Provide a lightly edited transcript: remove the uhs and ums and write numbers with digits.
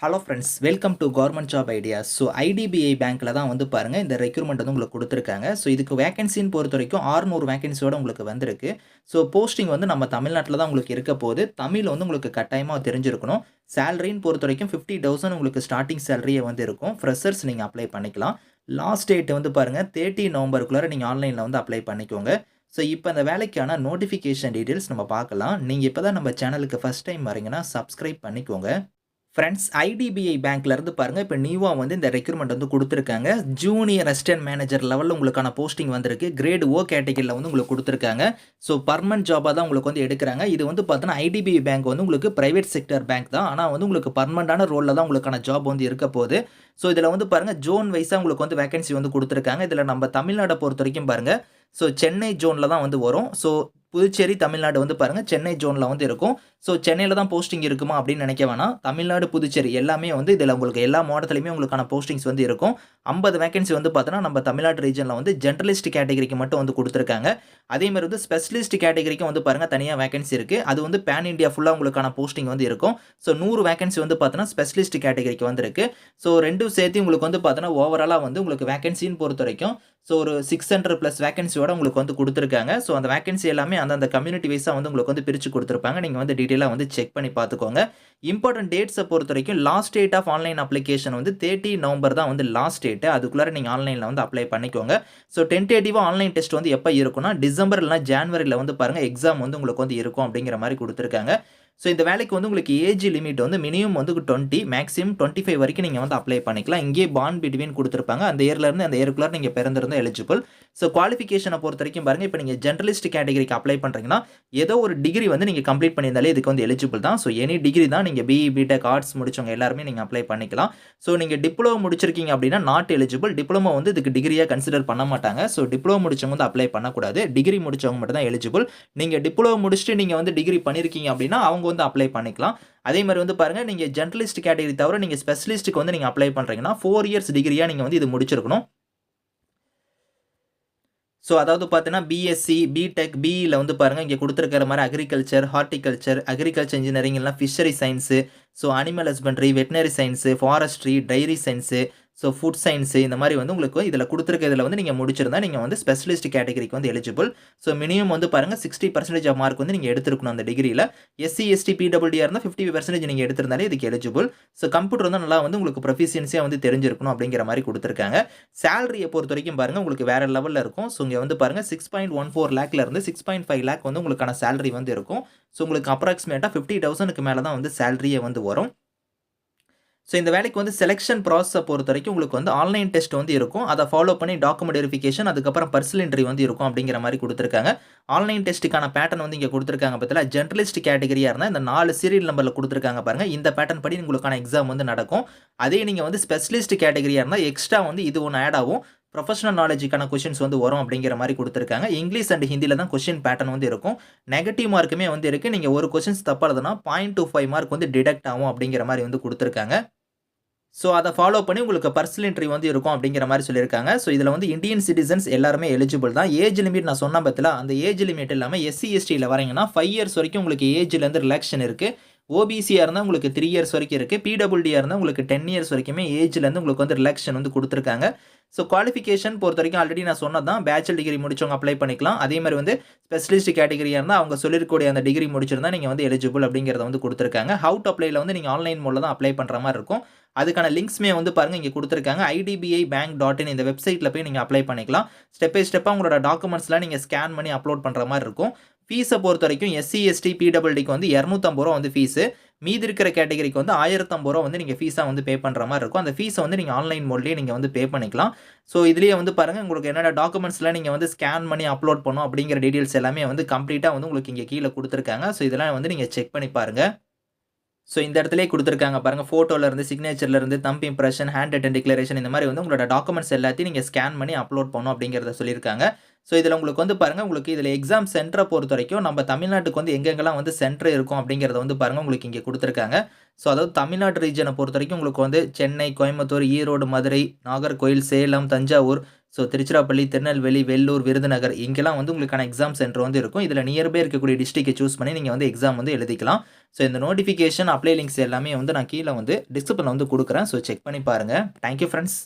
Hello friends, welcome to government job ideas. So IDBI பேங்க்கில் தான் வந்து பாருங்கள் இந்த ரெக்ரூட்மெண்ட் வந்து உங்களுக்கு கொடுத்துருக்காங்க. ஸோ இதுக்கு வேகன்சின்னு பொறுத்த வரைக்கும் 600 வேகன்சியோட உங்களுக்கு வந்திருக்கு. ஸோ போஸ்டிங் வந்து நம்ம தமிழ்நாட்டில் தான் உங்களுக்கு இருக்க போகுது. தமிழ் வந்து உங்களுக்கு கட்டாயமாக தெரிஞ்சிருக்கணும். சேலரின்னு பொறுத்த வரைக்கும் 50,000 உங்களுக்கு ஸ்டார்டிங் சேலரியே வந்து இருக்கும். ஃப்ரெஷர்ஸ் நீங்கள் அப்ளை பண்ணிக்கலாம். லாஸ்ட் டேட் வந்து பாருங்கள் 30 நவம்பருக்குள்ளார நீங்கள் ஆன்லைனில் வந்து அப்ளை பண்ணிக்கோங்க. ஸோ இப்போ அந்த வேலைக்கான நோட்டிஃபிகேஷன் டீட்டெயில்ஸ் நம்ம பார்க்கலாம். நீங்கள் இப்போ தான் நம்ம சேனலுக்கு ஃபஸ்ட் டைம் வரீங்கன்னா சப்ஸ்கிரைப் பண்ணிக்கோங்க. ஃப்ரெண்ட்ஸ், ஐடிபிஐ பேங்க்லேருந்து பாருங்கள் இப்போ நியூவாக வந்து இந்த ரெக்ரூட்மெண்ட் வந்து கொடுத்துருக்காங்க. ஜூனியர் அசிஸ்டன்ட் மேனேஜர் லெவலில் உங்களுக்கான போஸ்டிங் வந்திருக்கு. கிரேட் ஓ கேட்டகரியில் வந்து உங்களுக்கு கொடுத்துருக்காங்க. ஸோ பர்மனன்ட் ஜாபாக தான் உங்களுக்கு வந்து எடுக்கிறாங்க. இது வந்து பார்த்தோன்னா ஐடிபிஐ பேங்க் வந்து உங்களுக்கு பிரைவேட் செக்டர் பேங்க் தான். ஆனால் வந்து உங்களுக்கு பர்மனண்டான ரோலில் தான் உங்களுக்கான ஜாப் வந்து இருக்க போகுது. ஸோ இதில் வந்து பாருங்கள் ஜோன் வைஸாக உங்களுக்கு வந்து வேகன்சி வந்து கொடுத்துருக்காங்க. இதில் நம்ம தமிழ்நாடை பொறுத்த வரைக்கும் பாருங்கள், ஸோ சென்னை ஜோனில் தான் வந்து வரும். ஸோ புதுச்சேரி, தமிழ்நாடு வந்து பாருங்கள் சென்னை ஜோனில் வந்து இருக்கும். ஸோ சென்னையில் தான் போஸ்டிங் இருக்குமா அப்படின்னு நினைக்க வேணாம். தமிழ்நாடு, புதுச்சேரி எல்லாமே வந்து இதில் உங்களுக்கு எல்லா மாவட்டத்துலையுமே உங்களுக்கான போஸ்டிங்ஸ் வந்து இருக்கும். 50 வேகன்சி வந்து பார்த்தோன்னா நம்ம தமிழ்நாடு ரீஜனில் வந்து ஜென்ரலிஸ்ட் கேட்டகரிக்கு மட்டும் வந்து கொடுத்துருக்காங்க. அதேமாதிரி வந்து ஸ்பெஷலிஸ்ட் கேட்டகரிக்கும் வந்து பாருங்கள் தனியாக வேகன்சி இருக்குது. அது வந்து பேன் இண்டியா ஃபுல்லாக உங்களுக்கான போஸ்டிங் வந்து இருக்கும். ஸோ 100 வேகன்சி வந்து பார்த்தோன்னா ஸ்பெஷலிஸ்ட் கேட்டகரிக்கு வந்துருக்கு. ஸோ ரெண்டும் சேர்த்து உங்களுக்கு வந்து பார்த்தோன்னா ஓவராலாக வந்து உங்களுக்கு வேகன்சின்னு பொறுத்த வரைக்கும் ஸோ ஒரு 600 ப்ளஸ் வேகன்சியோட உங்களுக்கு வந்து கொடுத்துருக்காங்க. ஸோ அந்த வேகன்சி எல்லாமே அந்தந்த கம்யூனிட்டி வைஸாக வந்து உங்களுக்கு வந்து பிரித்து கொடுத்துருப்பாங்க. நீங்கள் வந்து டீட்டெயிலாக வந்து செக் பண்ணி பார்த்துக்கோங்க. இம்பார்ட்டன்ட் டேட்ஸை பொறுத்த வரைக்கும் last date of online application வந்து 30 நவம்பர் தான் வந்து லாஸ்ட் டேட்டு. அதுக்குள்ளார நீங்கள் ஆன்லைனில் வந்து அப்ளை பண்ணிக்கோங்க. ஸோ டென்டேட்டிவாக ஆன்லைன் டெஸ்ட் வந்து எப்போ இருக்குன்னா டிசம்பர் இல்லைனா ஜான்வரியில் வந்து பாருங்கள் எக்ஸாம் வந்து உங்களுக்கு வந்து இருக்கும் அப்படிங்கிற மாதிரி கொடுத்துருக்காங்க. ஸோ இந்த வேலைக்கு வந்து உங்களுக்கு ஏஜ் லிமிட் வந்து மினிமம் வந்து 20, மேக்ஸிமம் 25 வரைக்கும் நீங்கள் வந்து அப்ளை பண்ணிக்கலாம். இங்கேயே பாண்ட் பிட்வீன் கொடுத்துருப்பாங்க. அந்த இயர்லேருந்து அந்த இயருக்குள்ளார நீங்கள் பிறந்திருந்தால் எலிஜிபிள். ஸோ குவாலிஃபிகேஷனை பொறுத்த வரைக்கும் பாருங்கள், இப்போ நீங்கள் ஜென்ரலிஸ்ட் கேட்டகரிக்கு அப்ளை பண்ணுறீங்கன்னா ஏதோ ஒரு டிகிரி வந்து நீங்கள் கம்ப்ளீட் பண்ணியிருந்தாலே இதுக்கு வந்து எலிஜிபிள் தான். ஸோ எனி டிகிரி தான், நீங்கள் பிஇ, பிடெக், ஆர்ட்ஸ் முடிச்சவங்க எல்லாருமே நீங்கள் அப்ளை பண்ணிக்கலாம். ஸோ நீங்கள் டிப்ளமோ முடிச்சிருக்கீங்க அப்படின்னா நாட் எலிஜிபிள். டிப்ளமோ வந்து இதுக்கு டிகிரியாக கன்சிடர் பண்ண மாட்டாங்க. ஸோ டிப்ளமோ முடிச்சவங்க வந்து அப்ளை பண்ணக்கூடாது. டிகிரி முடிச்சவங்க மட்டும் தான் எலிஜிபிள். நீங்கள் டிப்ளமோ முடிச்சுட்டு நீங்கள் வந்து டிகிரி பண்ணியிருக்கீங்க அப்படின்னா அவங்க வந்து அப்ளை பண்ணிக்கலாம். அதே மாதிரி வந்து பாருங்கள், நீங்கள் ஜென்ரலிஸ்ட் கேட்டகரி தவிர நீங்கள் ஸ்பெஷலிஸ்ட்டுக்கு வந்து நீங்கள் அப்ளை பண்ணுறீங்கன்னா 4 இயர்ஸ் டிகிரியாக நீங்கள் வந்து இது முடிச்சிருக்கணும். ஸோ அதாவது பார்த்தீங்கன்னா பிஎஸ்சி, பிடெக், பிஇயில் வந்து பாருங்கள் இங்கே கொடுத்துருக்கிற மாதிரி அக்ரிகல்ச்சர், ஹார்டிகல்ச்சர், அக்ரிகல்ச்சர் இன்ஜினியரிங் இல்லைனா fishery science, so animal husbandry, veterinary science, forestry, dairy science, so food science, இந்த மாதிரி வந்து உங்களுக்கு இதில் கொடுத்துருக்கிறதுல வந்து நீங்கள் முடிச்சிருந்தா நீங்கள் வந்து ஸ்பெஷலிஸ்ட் கேட்டகரிக்கு வந்து எலிஜிபிள். ஸோ மினிமம் வந்து பாருங்கள் 60% ஆஃப் மார்க் வந்து நீங்கள் எடுத்துருக்கணும் அந்த டிகிரியில். எஸ்சி, எஸ்டி, பிடபிள்யூடியாக இருந்தால் 50% நீங்கள் எடுத்திருந்தாலே இதுக்கு எலிஜிபிள். ஸோ கம்ப்யூட்டர் வந்து நல்லா வந்து உங்களுக்கு ப்ரொஃபிஷியன்சியாக வந்து தெரிஞ்சிருக்கணும் அப்படிங்கிற மாதிரி கொடுத்துருக்காங்க. சேலரியை பொறுத்த வரைக்கும் பாருங்கள் உங்களுக்கு வேறு லெவலில் இருக்கும். ஸோ இங்கே வந்து பாருங்கள் 6.14 லேக்லேருந்து 6.5 லேக் வந்து உங்களுக்கான சேலரி வந்து இருக்கும். ஸோ உங்களுக்கு அப்ராக்சிமேட்டாக 50,000க்கு மேலே தான் வந்து சேலரியே வந்து வரும். ஸோ இந்த வேலைக்கு வந்து செலெக்ஷன் ப்ராசஸை பொறுத்த வரைக்கும் உங்களுக்கு வந்து ஆன்லைன் டெஸ்ட் வந்து இருக்கும். அதை ஃபாலோ பண்ணி டாக்குமெண்ட் வெரிஃபிகேஷன், அதுக்கப்புறம் பர்சனல் இன்டர்வியூ வந்து இருக்கும் அப்படிங்கிற மாதிரி கொடுத்துருக்காங்க. ஆன்லைன் டெஸ்ட்டுக்கான பேட்டர்ன் வந்து இங்கே கொடுத்துருக்காங்க. பார்த்தீங்களா, ஜென்ரலிஸ்ட் கேட்டகரியாக இருந்தால் இந்த 4 சீரியல் நம்பரில் கொடுத்துருக்காங்க பாருங்கள். இந்த பேட்டர்ன் படி உங்களுக்கான எக்ஸாம் வந்து நடக்கும். அதே நீங்கள் வந்து ஸ்பெஷலிஸ்ட் கேட்டகரியாக இருந்தால் எக்ஸ்ட்ரா வந்து இது ஒன்று ஆட் ஆகும். ப்ரொஃபஷனல் நாலேஜுக்கான கொஷின்ஸ் வந்து வரும் அப்படிங்கிற மாதிரி கொடுத்துருக்காங்க. இங்கிலீஷ் அண்ட் ஹிந்தியில் தான் கொஷின் பேட்டர்ன் வந்து இருக்கும். நெகட்டிவ் மார்க்குமே வந்து இருக்குது. நீங்கள் ஒரு கொஷின்ஸ் தப்பாதுன்னா 0.25 மார்க் வந்து டிடக்ட் ஆகும் அப்படிங்கிற மாதிரி வந்து கொடுத்துருக்காங்க. ஸோ அதை ஃபாலோ பண்ணி உங்களுக்கு பர்சனல் இன்டர்வியூ வந்து இருக்கும் அப்படிங்கிற மாதிரி சொல்லியிருக்காங்க. ஸோ இதில் வந்து இந்தியன் சிட்டிசன்ஸ் எல்லாருமே எலிஜிபிள் தான். ஏஜ் லிமிட் நான் சொன்ன பற்றில அந்த ஏஜ் லிமிட் இல்லாமல் எஸ்சி, எஸ்டியில் வரீங்கன்னா 5 இயர்ஸ் வரைக்கும் உங்களுக்கு ஏஜ்லேருந்து ரிலாக்ஷன் இருக்குது. ஓபிசியாக இருந்தால் உங்களுக்கு 3 இயர்ஸ் வரைக்கும் இருக்குது. பிடபிள்யூடியாக இருந்தால் உங்களுக்கு 10 இயர்ஸ் வரைக்குமே ஏஜ்லேருந்து உங்களுக்கு வந்து ரிலாக்ஷன் வந்து கொடுத்துருக்காங்க. ஸோ குவாலிஃபிகேஷன் பொறுத்த வரைக்கும் ஆல்ரெடி நான் சொன்னது தான், பேச்சுலர் டிகிரி முடிச்சவங்க அப்ளை பண்ணிக்கலாம். அதே மாதிரி வந்து ஸ்பெஷலிஸ்ட் கேட்டகரியாக இருந்தால் அவங்க சொல்லிருக்கக்கூடிய அந்த டிகிரி முடிச்சிருந்தா நீங்கள் வந்து எலிஜிபிள் அப்படிங்கிறத வந்து கொடுத்துருக்காங்க. ஹவு டு அப்ளைல வந்து நீங்கள் ஆன்லைன் மோடில் தான் அப்ளை பண்ணுற மாதிரி இருக்கும். அதுக்கான லிங்க்ஸ்மே வந்து பாருங்கள் இங்கே கொடுத்துருக்காங்க. idbibank.in இந்த வெப்சைட்டில் போய் நீங்கள் அப்ளை பண்ணிக்கலாம். ஸ்டெப் பை ஸ்டெப்பாக உங்களோட டாக்குமெண்ட்ஸ்லாம் நீங்கள் ஸ்கேன் பண்ணி அப்லோட் பண்ணுற மாதிரி இருக்கும். ஃபீஸை பொறுத்த வரைக்கும் எஸ்சி, எஸ்டி, பிடபிள்யூடிக்கு வந்து 250 ரூபா வந்து ஃபீஸு. மீதி இருக்கிற கேட்டகரிக்கு வந்து 1050 ரூபா வந்து நீங்கள் ஃபீஸாக வந்து பே பண்ணுற மாதிரி இருக்கும். அந்த ஃபீஸை வந்து நீங்கள் ஆன்லைன் மோட்லேயே நீங்கள் வந்து பே பண்ணிக்கலாம். ஸோ இதுலேயே வந்து பாருங்கள் உங்களுக்கு என்னென்ன டாக்குமெண்ட்ஸ்லாம் நீங்கள் வந்து ஸ்கேன் பண்ணி அப்லோட் பண்ணணும் அப்படிங்கிற டீட்டெயில்ஸ் எல்லாமே வந்து கம்ப்ளீட்டாக வந்து உங்களுக்கு இங்கே கீழே கொடுத்துருக்காங்க. ஸோ இதெல்லாம் வந்து நீங்கள் செக் பண்ணி பாருங்கள். ஸோ இந்த இடத்துலேயே கொடுத்துருக்காங்க பாருங்கள், ஃபோட்டோலேருந்து, சிக்னேச்சர்லேருந்து, thumb impression, handwritten declaration, இந்த மாதிரி வந்து உங்களோட டாக்குமெண்ட்ஸ் எல்லாத்தையும் நீங்கள் ஸ்கேன் பண்ணி அப்லோட் பண்ணணும் அப்படிங்கிறத சொல்லியிருக்காங்க. ஸோ இதில் உங்களுக்கு வந்து பாருங்கள், உங்களுக்கு இதில் எக்ஸாம் சென்டரை பொறுத்த வரைக்கும் நம்ம தமிழ்நாட்டுக்கு வந்து எங்கெங்கெல்லாம் வந்து சென்டர் இருக்கும் அப்படிங்கிறத வந்து பாருங்கள் உங்களுக்கு இங்கே கொடுத்துருக்காங்க. ஸோ அதாவது தமிழ்நாடு ரீஜனை பொறுத்த வரைக்கும் உங்களுக்கு வந்து சென்னை, கோயம்புத்தூர், ஈரோடு, மதுரை, நாகர்கோயில், சேலம், தஞ்சாவூர், ஸோ திருச்சிராப்பள்ளி, திருநெல்வேலி, வெள்ளூர், விருதுநகர் இங்கெல்லாம் வந்து உங்களுக்கான எக்ஸாம் சென்டர் வந்து இருக்கும். இதில நியர்பை இருக்கக்கூடிய டிஸ்ட்ரிக்ட்ட சூஸ் பண்ணி நீங்க வந்து எக்ஸாம் வந்து எழுதிக்கலாம். ஸோ இந்த நோட்டிஃபிகேஷன், அப்ளை லிங்க்ஸ் எல்லாமே வந்து நான் கீழ வந்து டிஸ்கிரிப்ஷன்ல வந்து குடுக்குறேன். ஸோ செக் பண்ணி பாருங்க. Thank you friends.